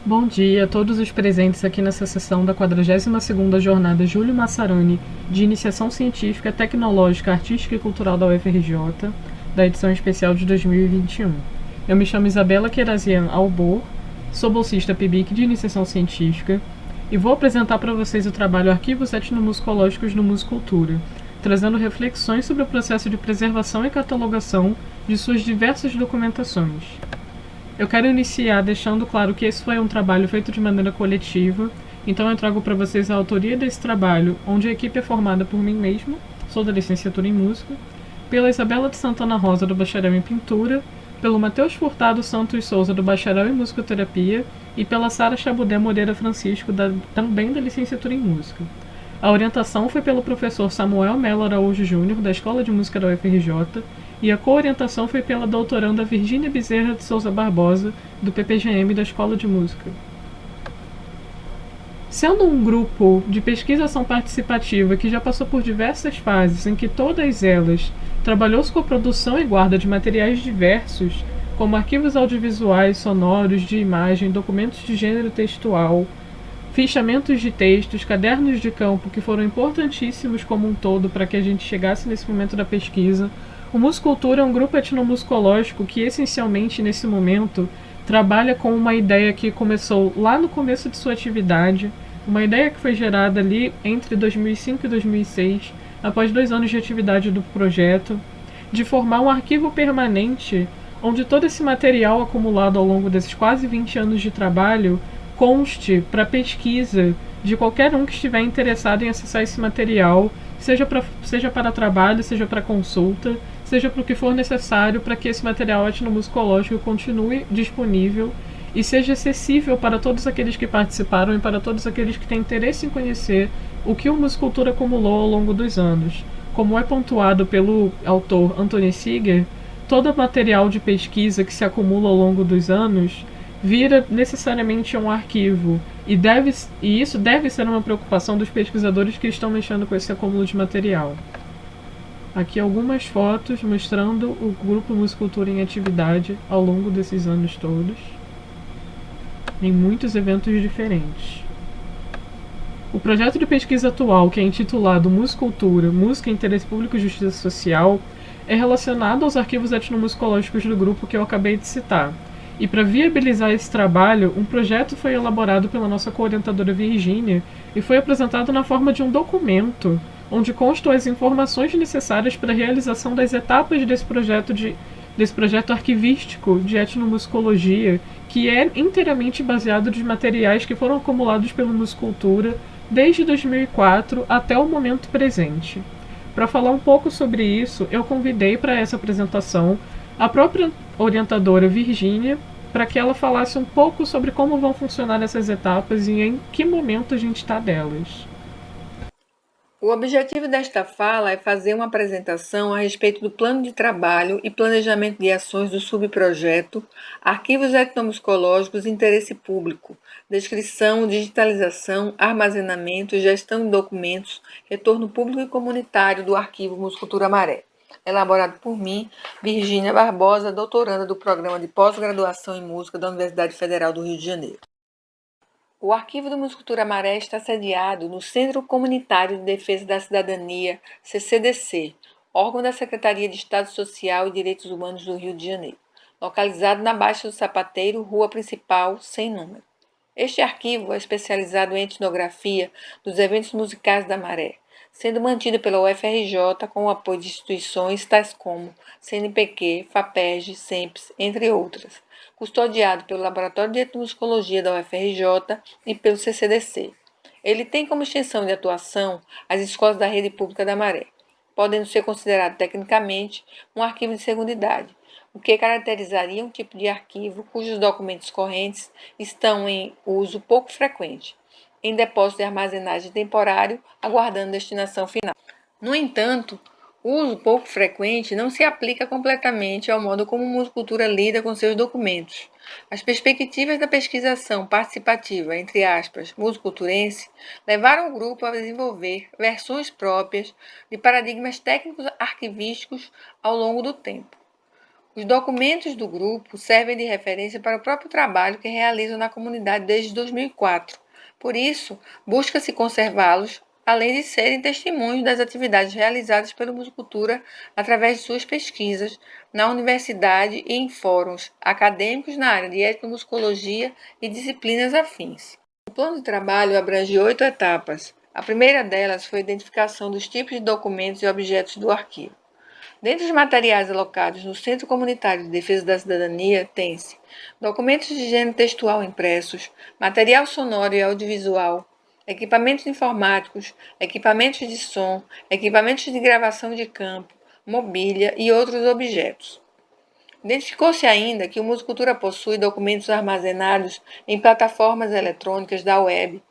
Bom dia a todos os presentes aqui nessa sessão da 42ª Jornada Júlio Massarani de Iniciação Científica, Tecnológica, Artística e Cultural da UFRJ, da edição especial de 2021. Eu me chamo Isabela Querazian Albor, sou bolsista PIBIC de Iniciação Científica e vou apresentar para vocês o trabalho Arquivos Etnomusicológicos no Musicultura, trazendo reflexões sobre o processo de preservação e catalogação de suas diversas documentações. Eu quero iniciar deixando claro que esse foi um trabalho feito de maneira coletiva, então eu trago para vocês a autoria desse trabalho, onde a equipe é formada por mim mesmo, sou da licenciatura em Música, pela Isabela de Santana Rosa, do bacharel em Pintura, pelo Matheus Furtado Santos Souza, do bacharel em Musicoterapia, e pela Sara Chabudé Moreira Francisco, também da licenciatura em Música. A orientação foi pelo professor Samuel Melo Araújo Júnior, da Escola de Música da UFRJ, e a co-orientação foi pela doutoranda Virgínia Bezerra de Souza Barbosa, do PPGM da Escola de Música. Sendo um grupo de pesquisação participativa que já passou por diversas fases em que todas elas trabalhou-se com a produção e guarda de materiais diversos, como arquivos audiovisuais, sonoros, de imagem, documentos de gênero textual, fichamentos de textos, cadernos de campo que foram importantíssimos como um todo para que a gente chegasse nesse momento da pesquisa. O Musicultura é um grupo etnomusicológico que essencialmente nesse momento trabalha com uma ideia que começou lá no começo de sua atividade, uma ideia que foi gerada ali entre 2005 e 2006, após 2 anos de atividade do projeto, de formar um arquivo permanente onde todo esse material acumulado ao longo desses quase 20 anos de trabalho conste para pesquisa de qualquer um que estiver interessado em acessar esse material, seja para trabalho, seja para consulta, seja para o que for necessário para que esse material etnomusicológico continue disponível e seja acessível para todos aqueles que participaram e para todos aqueles que têm interesse em conhecer o que o Musicultura acumulou ao longo dos anos. Como é pontuado pelo autor Anthony Seeger, todo material de pesquisa que se acumula ao longo dos anos vira necessariamente um arquivo e isso deve ser uma preocupação dos pesquisadores que estão mexendo com esse acúmulo de material. Aqui algumas fotos mostrando o grupo Musicultura em atividade ao longo desses anos todos, em muitos eventos diferentes. O projeto de pesquisa atual, que é intitulado Musicultura, Música, Interesse Público e Justiça Social, é relacionado aos arquivos etnomusicológicos do grupo que eu acabei de citar. E para viabilizar esse trabalho, um projeto foi elaborado pela nossa co-orientadora Virgínia e foi apresentado na forma de um documento, onde constam as informações necessárias para a realização das etapas desse projeto arquivístico de etnomusicologia, que é inteiramente baseado nos materiais que foram acumulados pelo Musicultura desde 2004 até o momento presente. Para falar um pouco sobre isso, eu convidei para essa apresentação a própria orientadora Virgínia, para que ela falasse um pouco sobre como vão funcionar essas etapas e em que momento a gente está delas. O objetivo desta fala é fazer uma apresentação a respeito do plano de trabalho e planejamento de ações do subprojeto Arquivos Etnomusicológicos de Interesse Público, descrição, digitalização, armazenamento, gestão de documentos, retorno público e comunitário do Arquivo Musicultura Maré, elaborado por mim, Virgínia Barbosa, doutoranda do Programa de Pós-Graduação em Música da Universidade Federal do Rio de Janeiro. O Arquivo do Musicultura Maré está sediado no Centro Comunitário de Defesa da Cidadania, CCDC, órgão da Secretaria de Estado Social e Direitos Humanos do Rio de Janeiro, localizado na Baixa do Sapateiro, rua principal, sem número. Este arquivo é especializado em etnografia dos eventos musicais da Maré, sendo mantido pela UFRJ com o apoio de instituições tais como CNPq, FAPERJ, SEMPES, entre outras, custodiado pelo Laboratório de Etnomusicologia da UFRJ e pelo CCDC. Ele tem como extensão de atuação as escolas da rede pública da Maré, podendo ser considerado tecnicamente um arquivo de segunda idade, o que caracterizaria um tipo de arquivo cujos documentos correntes estão em uso pouco frequente, em depósito de armazenagem temporário, aguardando destinação final. No entanto, o uso pouco frequente não se aplica completamente ao modo como a musicultura lida com seus documentos. As perspectivas da pesquisação participativa, entre aspas, musiculturense, levaram o grupo a desenvolver versões próprias de paradigmas técnicos arquivísticos ao longo do tempo. Os documentos do grupo servem de referência para o próprio trabalho que realizam na comunidade desde 2004. Por isso, busca-se conservá-los, além de serem testemunhos das atividades realizadas pelo Musicultura através de suas pesquisas na universidade e em fóruns acadêmicos na área de etnomusicologia e disciplinas afins. O plano de trabalho abrange 8 etapas. A primeira delas foi a identificação dos tipos de documentos e objetos do arquivo. Dentre os materiais alocados no Centro Comunitário de Defesa da Cidadania, tem-se documentos de gênero textual impressos, material sonoro e audiovisual, equipamentos informáticos, equipamentos de som, equipamentos de gravação de campo, mobília e outros objetos. Identificou-se ainda que o Musicultura possui documentos armazenados em plataformas eletrônicas da web,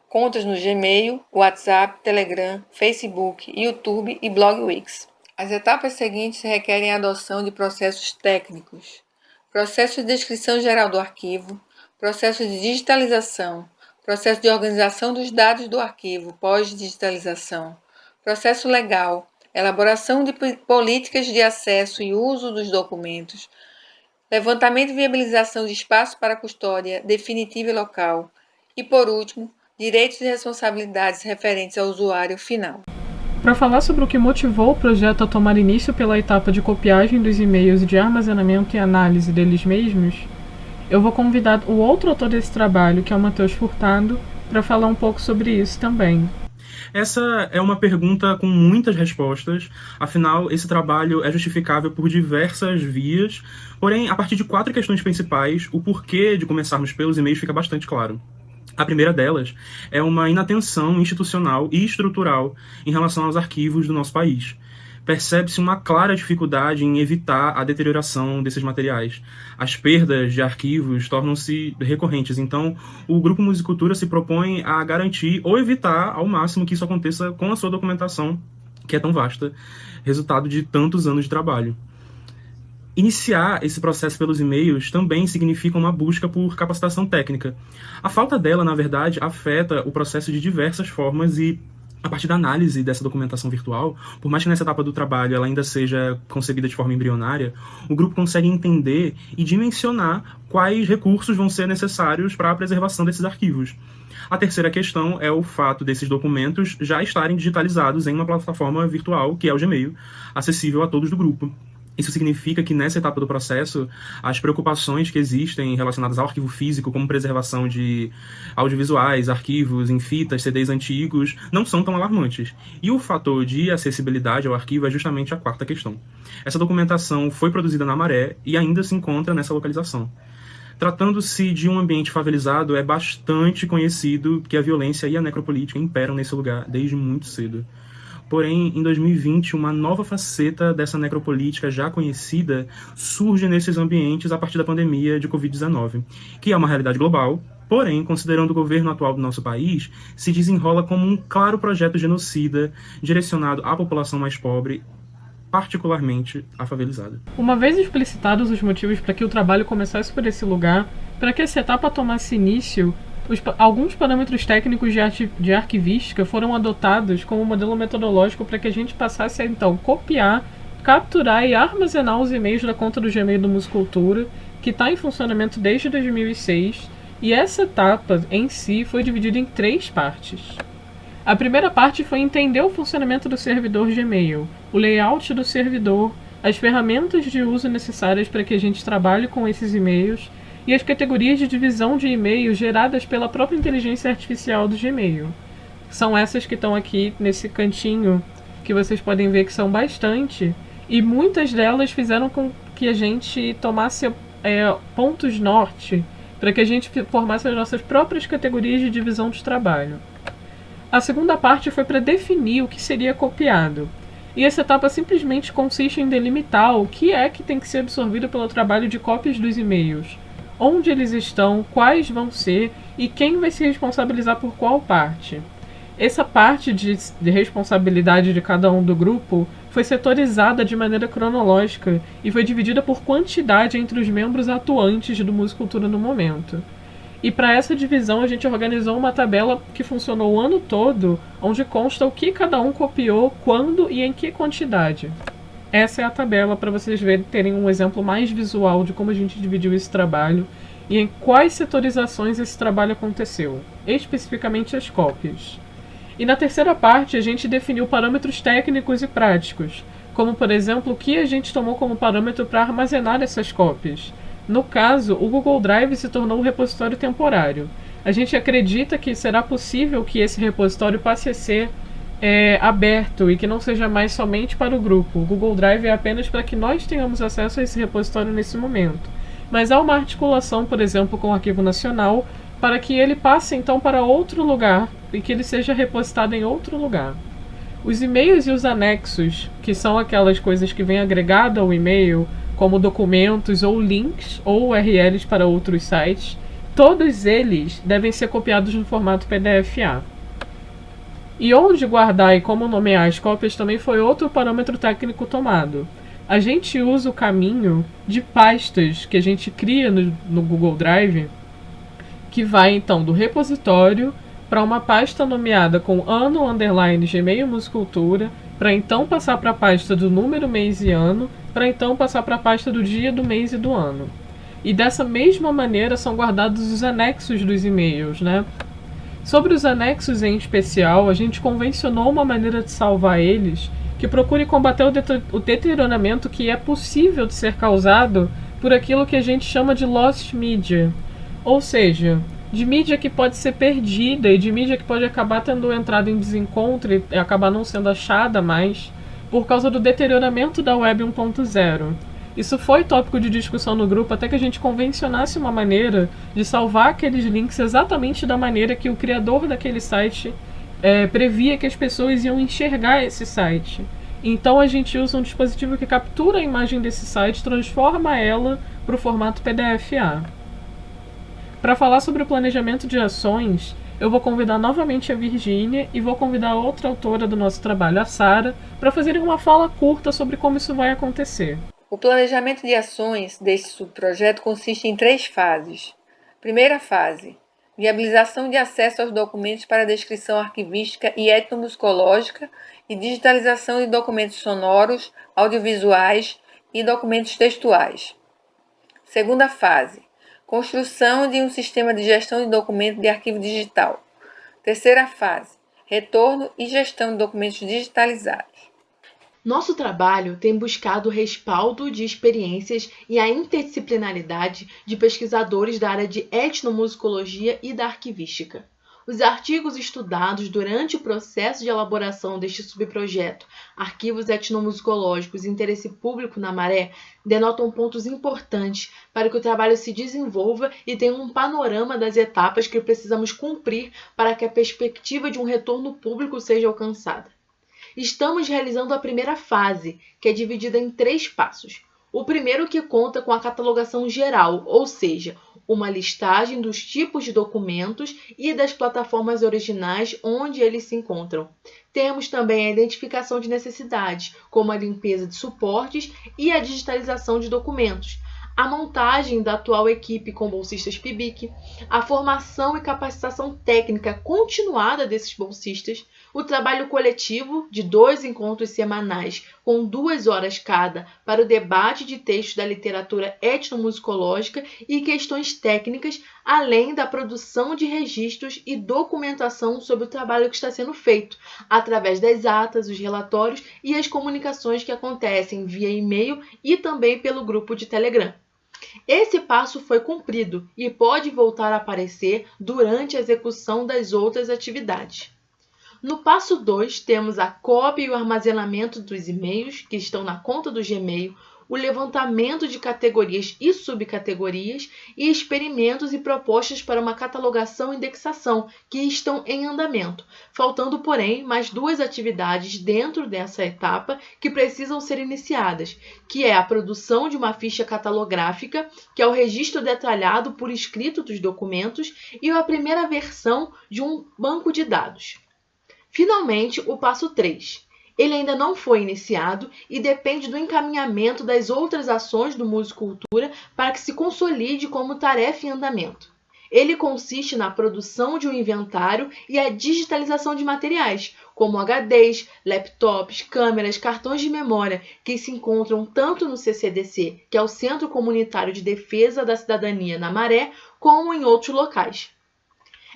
contas no Gmail, WhatsApp, Telegram, Facebook, YouTube e BlogWix. As etapas seguintes requerem a adoção de processos técnicos, processo de descrição geral do arquivo, processo de digitalização, processo de organização dos dados do arquivo pós-digitalização, processo legal, elaboração de políticas de acesso e uso dos documentos, levantamento e viabilização de espaço para custódia definitiva e local e, por último, direitos e responsabilidades referentes ao usuário final. Para falar sobre o que motivou o projeto a tomar início pela etapa de copiagem dos e-mails e de armazenamento e análise deles mesmos, eu vou convidar o outro autor desse trabalho, que é o Matheus Furtado, para falar um pouco sobre isso também. Essa é uma pergunta com muitas respostas, afinal, esse trabalho é justificável por diversas vias, porém, a partir de 4 questões principais, o porquê de começarmos pelos e-mails fica bastante claro. A primeira delas é uma inatenção institucional e estrutural em relação aos arquivos do nosso país. Percebe-se uma clara dificuldade em evitar a deterioração desses materiais. As perdas de arquivos tornam-se recorrentes, então o Grupo Musicultura se propõe a garantir ou evitar ao máximo que isso aconteça com a sua documentação, que é tão vasta, resultado de tantos anos de trabalho. Iniciar esse processo pelos e-mails também significa uma busca por capacitação técnica. A falta dela, na verdade, afeta o processo de diversas formas e, a partir da análise dessa documentação virtual, por mais que nessa etapa do trabalho ela ainda seja concebida de forma embrionária, o grupo consegue entender e dimensionar quais recursos vão ser necessários para a preservação desses arquivos. A terceira questão é o fato desses documentos já estarem digitalizados em uma plataforma virtual, que é o Gmail, acessível a todos do grupo. Isso significa que nessa etapa do processo, as preocupações que existem relacionadas ao arquivo físico, como preservação de audiovisuais, arquivos em fitas, CDs antigos, não são tão alarmantes. E o fator de acessibilidade ao arquivo é justamente a quarta questão. Essa documentação foi produzida na Maré e ainda se encontra nessa localização. Tratando-se de um ambiente favelizado, é bastante conhecido que a violência e a necropolítica imperam nesse lugar desde muito cedo. Porém, em 2020, uma nova faceta dessa necropolítica já conhecida surge nesses ambientes a partir da pandemia de Covid-19, que é uma realidade global, porém, considerando o governo atual do nosso país, se desenrola como um claro projeto genocida direcionado à população mais pobre, particularmente a favelizada. Uma vez explicitados os motivos para que o trabalho começasse por esse lugar, para que essa etapa tomasse início, alguns parâmetros técnicos de arquivística foram adotados como modelo metodológico para que a gente passasse a, então, copiar, capturar e armazenar os e-mails da conta do Gmail do Musicultura, que está em funcionamento desde 2006, e essa etapa, em si, foi dividida em 3 partes. A primeira parte foi entender o funcionamento do servidor Gmail, o layout do servidor, as ferramentas de uso necessárias para que a gente trabalhe com esses e-mails, e as categorias de divisão de e-mail geradas pela própria inteligência artificial do Gmail. São essas que estão aqui nesse cantinho, que vocês podem ver que são bastante, e muitas delas fizeram com que a gente tomasse pontos norte, para que a gente formasse as nossas próprias categorias de divisão de trabalho. A segunda parte foi para definir o que seria copiado, e essa etapa simplesmente consiste em delimitar o que é que tem que ser absorvido pelo trabalho de cópias dos e-mails, onde eles estão, quais vão ser e quem vai se responsabilizar por qual parte. Essa parte de responsabilidade de cada um do grupo foi setorizada de maneira cronológica e foi dividida por quantidade entre os membros atuantes do Musicultura no momento. E para essa divisão a gente organizou uma tabela que funcionou o ano todo, onde consta o que cada um copiou, quando e em que quantidade. Essa é a tabela para vocês terem um exemplo mais visual de como a gente dividiu esse trabalho e em quais setorizações esse trabalho aconteceu, especificamente as cópias. E na terceira parte a gente definiu parâmetros técnicos e práticos, como por exemplo o que a gente tomou como parâmetro para armazenar essas cópias. No caso, o Google Drive se tornou um repositório temporário. A gente acredita que será possível que esse repositório passe a ser aberto e que não seja mais somente para o grupo. O Google Drive é apenas para que nós tenhamos acesso a esse repositório nesse momento. Mas há uma articulação, por exemplo, com o Arquivo Nacional, para que ele passe então para outro lugar e que ele seja repositado em outro lugar. Os e-mails e os anexos, que são aquelas coisas que vêm agregado ao e-mail, como documentos ou links ou URLs para outros sites, todos eles devem ser copiados no formato PDF-A. E onde guardar e como nomear as cópias também foi outro parâmetro técnico tomado. A gente usa o caminho de pastas que a gente cria no Google Drive, que vai então do repositório para uma pasta nomeada com ano, underline, Gmail, Muscultura, para então passar para a pasta do número, mês e ano, para então passar para a pasta do dia, do mês e do ano. E dessa mesma maneira são guardados os anexos dos e-mails, né? Sobre os anexos em especial, a gente convencionou uma maneira de salvar eles que procure combater o deterioramento que é possível de ser causado por aquilo que a gente chama de lost media, ou seja, de mídia que pode ser perdida e de mídia que pode acabar tendo entrado em desencontro e acabar não sendo achada mais por causa do deterioramento da Web 1.0. Isso foi tópico de discussão no grupo até que a gente convencionasse uma maneira de salvar aqueles links exatamente da maneira que o criador daquele site previa que as pessoas iam enxergar esse site. Então a gente usa um dispositivo que captura a imagem desse site, transforma ela para o formato PDF-A. Para falar sobre o planejamento de ações, eu vou convidar novamente a Virgínia e vou convidar outra autora do nosso trabalho, a Sara, para fazerem uma fala curta sobre como isso vai acontecer. O planejamento de ações deste subprojeto consiste em 3 fases. Primeira fase: viabilização de acesso aos documentos para descrição arquivística e etnomusicológica e digitalização de documentos sonoros, audiovisuais e documentos textuais. Segunda fase: construção de um sistema de gestão de documentos de arquivo digital. Terceira fase: retorno e gestão de documentos digitalizados. Nosso trabalho tem buscado o respaldo de experiências e a interdisciplinaridade de pesquisadores da área de etnomusicologia e da arquivística. Os artigos estudados durante o processo de elaboração deste subprojeto, Arquivos Etnomusicológicos de Interesse Público na Maré, denotam pontos importantes para que o trabalho se desenvolva e tenha um panorama das etapas que precisamos cumprir para que a perspectiva de um retorno público seja alcançada. Estamos realizando a primeira fase, que é dividida em 3 passos. O primeiro que conta com a catalogação geral, ou seja, uma listagem dos tipos de documentos e das plataformas originais onde eles se encontram. Temos também a identificação de necessidades, como a limpeza de suportes e a digitalização de documentos, a montagem da atual equipe com bolsistas PIBIC, a formação e capacitação técnica continuada desses bolsistas, o trabalho coletivo de 2 encontros semanais com 2 horas cada para o debate de textos da literatura etnomusicológica e questões técnicas, além da produção de registros e documentação sobre o trabalho que está sendo feito, através das atas, os relatórios e as comunicações que acontecem via e-mail e também pelo grupo de Telegram. Esse passo foi cumprido e pode voltar a aparecer durante a execução das outras atividades. No passo 2, temos a cópia e o armazenamento dos e-mails que estão na conta do Gmail, o levantamento de categorias e subcategorias e experimentos e propostas para uma catalogação e indexação que estão em andamento, faltando, porém, mais 2 atividades dentro dessa etapa que precisam ser iniciadas, que é a produção de uma ficha catalográfica, que é o registro detalhado por escrito dos documentos, e a primeira versão de um banco de dados. Finalmente, o passo 3. Ele ainda não foi iniciado e depende do encaminhamento das outras ações do Musicultura para que se consolide como tarefa em andamento. Ele consiste na produção de um inventário e a digitalização de materiais, como HDs, laptops, câmeras, cartões de memória, que se encontram tanto no CCDC, que é o Centro Comunitário de Defesa da Cidadania na Maré, como em outros locais.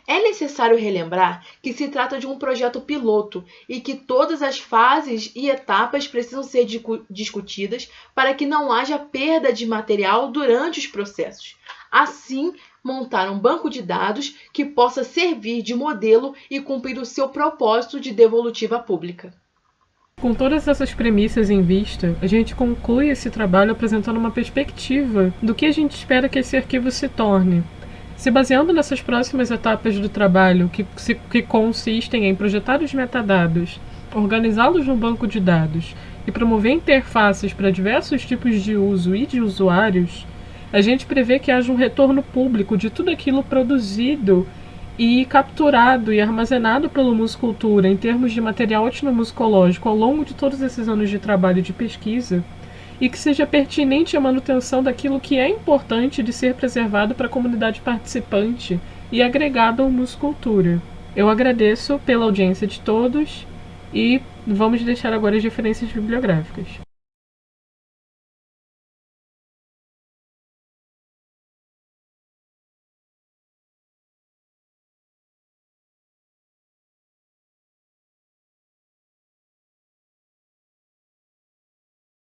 É necessário relembrar que se trata de um projeto piloto e que todas as fases e etapas precisam ser discutidas para que não haja perda de material durante os processos. Assim, montar um banco de dados que possa servir de modelo e cumprir o seu propósito de devolutiva pública. Com todas essas premissas em vista, a gente conclui esse trabalho apresentando uma perspectiva do que a gente espera que esse arquivo se torne. Se baseando nessas próximas etapas do trabalho, que consistem em projetar os metadados, organizá-los no banco de dados e promover interfaces para diversos tipos de uso e de usuários, a gente prevê que haja um retorno público de tudo aquilo produzido e capturado e armazenado pelo Muscultura em termos de material etnomusicológico ao longo de todos esses anos de trabalho e de pesquisa, e que seja pertinente à manutenção daquilo que é importante de ser preservado para a comunidade participante e agregado ao Muscultura. Eu agradeço pela audiência de todos e vamos deixar agora as referências bibliográficas.